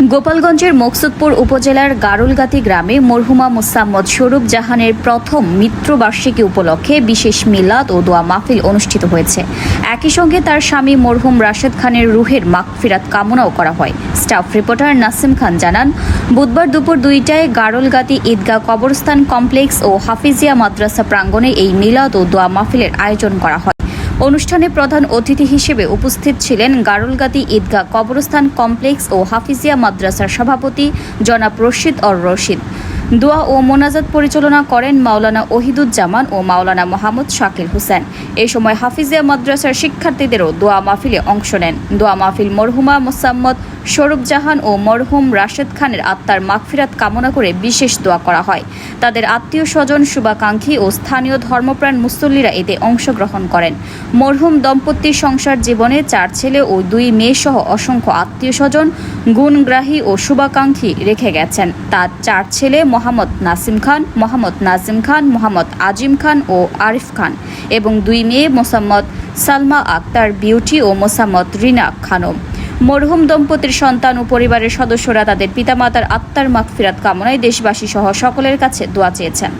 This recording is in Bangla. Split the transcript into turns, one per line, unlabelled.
গোপালগঞ্জের মকসুদপুর উপজেলার গারুলগাতি গ্রামে মরহুমা মোসাম্মদ স্বরূপ জাহানের প্রথম মৃত্যুবার্ষিকী উপলক্ষে বিশেষ মিলাদ ও দোয়া মাহফিল অনুষ্ঠিত হয়েছে। একই সঙ্গে তার স্বামী মরহুম রাশেদ খানের রুহের মাগফিরাত কামনাও করা হয়। স্টাফ রিপোর্টার নাসিম খান জানান, বুধবার দুপুর 2টায় গারুলগাতি ঈদগাহ কবরস্থান কমপ্লেক্স ও হাফিজিয়া মাদ্রাসা প্রাঙ্গণে এই মিলাদ ও দোয়া মাহফিলের আয়োজন করা হয়। অনুষ্ঠানে প্রধান অতিথি হিসেবে উপস্থিত ছিলেন গারুলগাতি ঈদগাহ কবরস্থান কমপ্লেক্স ও হাফিজিয়া মাদ্রাসার সভাপতি জনাব রশিদ। দোয়া ও মোনাজাত পরিচালনা করেন মাওলানা ওহিদুজ্জামান ও মাওলানা মোহাম্মদ শাকিল হোসেন। এই সময় হাফিজিয়া মাদ্রাসার শিক্ষার্থীদেরও দোয়া মাহফিলে অংশ নেন। দোয়া মাহফিল মরহুমা মোসাম্মদ স্বরূপ জাহান ও মরহুম রাশেদ খানের আত্মার মাগফিরাত কামনা করে বিশেষ দোয়া করা হয়। তাদের আত্মীয় স্বজন, শুভাকাঙ্ক্ষী ও স্থানীয় ধর্মপ্রাণ মুসল্লিরা এতে অংশগ্রহণ করেন। মরহুম দম্পতির সংসার জীবনে 4 ছেলে ও 2 মেয়ে সহ অসংখ্য আত্মীয় স্বজন, গুণগ্রাহী ও শুভাকাঙ্ক্ষী রেখে গেছেন। তার 4 ছেলে মোহাম্মদ নাসিম খান, মোহাম্মদ নাজিম খান, মোহাম্মদ আজিম খান ও আরিফ খান এবং 2 মেয়ে মোসাম্মদ সালমা আক্তার বিউটি ও মোসাম্মদ রিনা খানম। মরহুম দম্পতির সন্তান ও পরিবারের সদস্যরা তাদের পিতামাতার আত্মার মাগফিরাত কামনায় দেশবাসী সহ সকলের কাছে দোয়া চেয়েছেন।